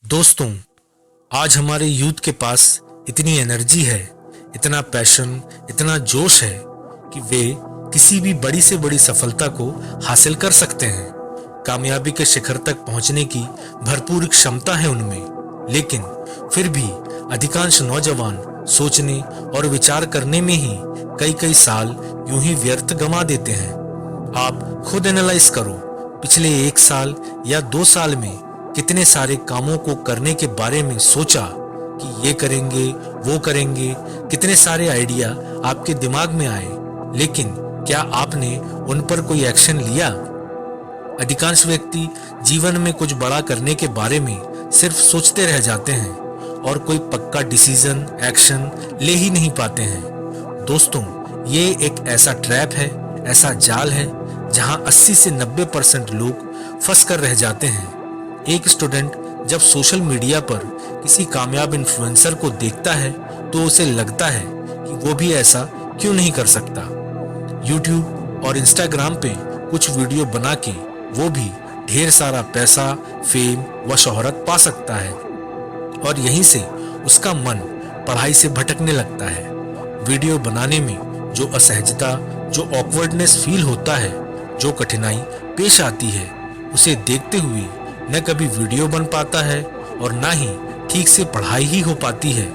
दोस्तों, आज हमारे यूथ के पास इतनी एनर्जी है, इतना पैशन, इतना जोश है कि वे किसी भी बड़ी से बड़ी सफलता को हासिल कर सकते हैं। कामयाबी के शिखर तक पहुंचने की भरपूर क्षमता है उनमें, लेकिन फिर भी अधिकांश नौजवान सोचने और विचार करने में ही कई कई साल यूं ही व्यर्थ गंवा देते हैं। आप खुद एनालाइज करो, पिछले 1 साल या 2 साल में कितने सारे कामों को करने के बारे में सोचा कि ये करेंगे, वो करेंगे, कितने सारे आइडिया आपके दिमाग में आए, लेकिन क्या आपने उन पर कोई एक्शन लिया? अधिकांश व्यक्ति जीवन में कुछ बड़ा करने के बारे में सिर्फ सोचते रह जाते हैं और कोई पक्का डिसीजन, एक्शन ले ही नहीं पाते हैं। दोस्तों, ये एक ऐसा ट्रैप है, ऐसा जाल है जहां 80 से 90% लोग फंस कर रह जाते हैं। एक स्टूडेंट जब सोशल मीडिया पर किसी कामयाब इन्फ्लुएंसर को देखता है तो उसे लगता है कि वो भी ऐसा क्यों नहीं कर सकता। यूट्यूब और इंस्टाग्राम पे कुछ वीडियो बना के वो भी ढेर सारा पैसा, फेम व शोहरत पा सकता है और यहीं से उसका मन पढ़ाई से भटकने लगता है। वीडियो बनाने में जो असहजता, जो ऑकवर्डनेस फील होता है, जो कठिनाई पेश आती है, उसे देखते हुए न कभी वीडियो बन पाता है और ना ही ठीक से पढ़ाई ही हो पाती है।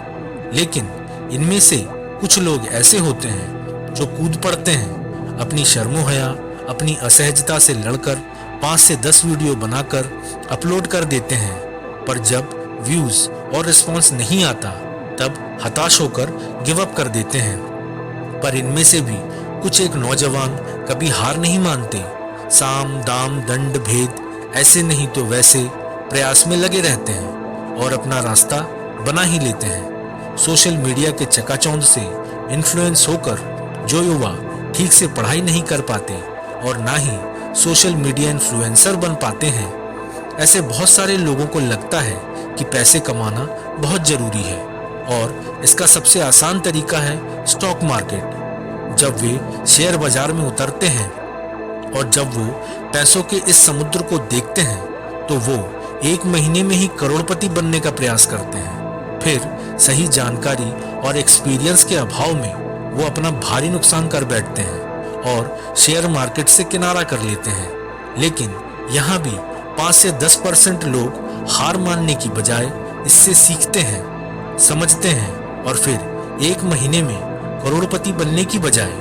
लेकिन इनमें से कुछ लोग ऐसे होते हैं जो कूद पड़ते हैं, अपनी शर्मो हया, अपनी असहजता से लड़कर 5 से 10 वीडियो बनाकर अपलोड कर देते हैं, पर जब व्यूज और रिस्पॉन्स नहीं आता तब हताश होकर गिव अप कर देते हैं। पर इनमें से भी कुछ एक नौजवान कभी हार नहीं मानते, साम दाम दंड भेद ऐसे नहीं तो वैसे प्रयास में लगे रहते हैं और अपना रास्ता बना ही लेते हैं। सोशल मीडिया के चकाचौंध से इन्फ्लुएंस होकर जो युवा ठीक से पढ़ाई नहीं कर पाते और ना ही सोशल मीडिया इन्फ्लुएंसर बन पाते हैं, ऐसे बहुत सारे लोगों को लगता है कि पैसे कमाना बहुत जरूरी है और इसका सबसे आसान तरीका है स्टॉक मार्केट। जब वे शेयर बाजार में उतरते हैं और जब वो पैसों के इस समुद्र को देखते हैं तो वो 1 महीने में ही करोड़पति बनने का प्रयास करते हैं। फिर सही जानकारी और एक्सपीरियंस के अभाव में वो अपना भारी नुकसान कर बैठते हैं और शेयर मार्केट से किनारा कर लेते हैं। लेकिन यहाँ भी 5 से 10% लोग हार मानने की बजाय इससे सीखते हैं, समझते हैं और फिर 1 महीने में करोड़पति बनने की बजाय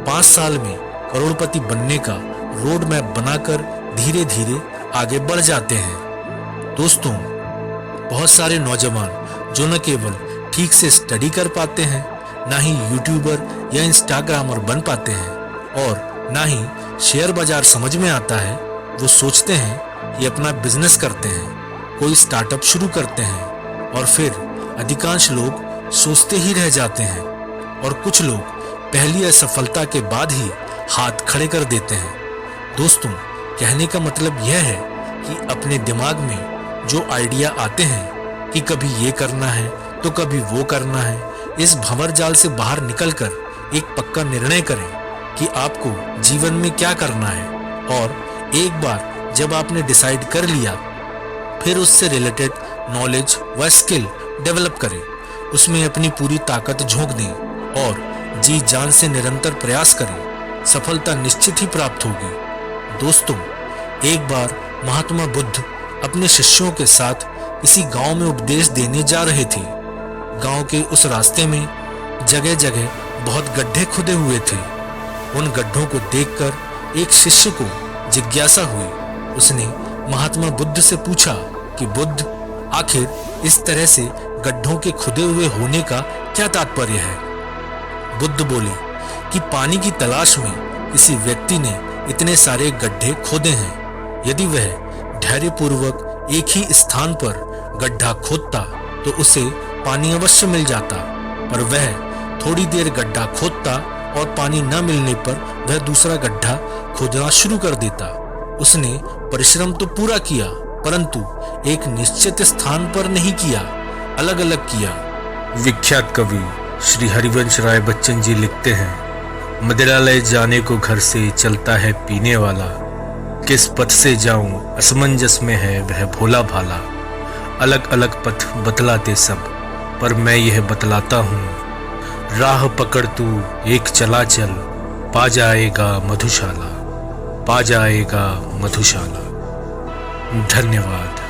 5 साल में करोड़पति बनने का रोड मैप बनाकर धीरे धीरे आगे बढ़ जाते हैं। दोस्तों, बहुत सारे नौजवान जो न केवल ठीक से स्टडी कर पाते हैं, ना ही यूट्यूबर या इंस्टाग्रामर बन पाते हैं और ना ही शेयर बाजार समझ में आता है, वो सोचते हैं कि अपना बिजनेस करते हैं, कोई स्टार्टअप शुरू करते हैं और फिर अधिकांश लोग सोचते ही रह जाते हैं और कुछ लोग पहली असफलता के बाद ही हाथ खड़े कर देते हैं। दोस्तों, कहने का मतलब यह है कि अपने दिमाग में जो आइडिया आते हैं कि कभी ये करना है तो कभी वो करना है, इस भंवर जाल से बाहर निकलकर एक पक्का निर्णय करें कि आपको जीवन में क्या करना है और एक बार जब आपने डिसाइड कर लिया फिर उससे रिलेटेड नॉलेज व स्किल डेवलप करें, उसमें अपनी पूरी ताकत झोंक दें और जी जान से निरंतर प्रयास करें। सफलता निश्चित ही प्राप्त होगी। दोस्तों, एक बार महात्मा बुद्ध अपने शिष्यों के साथ किसी गांव में उपदेश देने जा रहे थे। गांव के उस रास्ते में जगह जगह बहुत गड्ढे खुदे हुए थे। उन गड्ढों को देखकर एक शिष्य को जिज्ञासा हुई। उसने महात्मा बुद्ध से पूछा कि बुद्ध, आखिर इस तरह से गड्ढों के खुदे हुए होने का क्या तात्पर्य है? बुद्ध बोले कि पानी की तलाश में किसी व्यक्ति ने इतने सारे गड्ढे खोदे हैं। यदि वह धैर्यपूर्वक एक ही स्थान पर गड्ढा खोदता तो उसे पानी अवश्य मिल जाता, पर वह थोड़ी देर गड्ढा खोदता और पानी न मिलने पर वह दूसरा गड्ढा खोदना शुरू कर देता। उसने परिश्रम तो पूरा किया, परंतु एक निश्चित स्थान पर नहीं किया, अलग अलग किया। विख्यात कवि श्री हरिवंश राय बच्चन जी लिखते हैं, मदिरालय जाने को घर से चलता है पीने वाला, किस पथ से जाऊं असमंजस में है वह भोला भाला। अलग अलग पथ बतलाते सब, पर मैं यह बतलाता हूँ, राह पकड़ तू एक चला चल, पा जाएगा मधुशाला, पा जाएगा मधुशाला। धन्यवाद।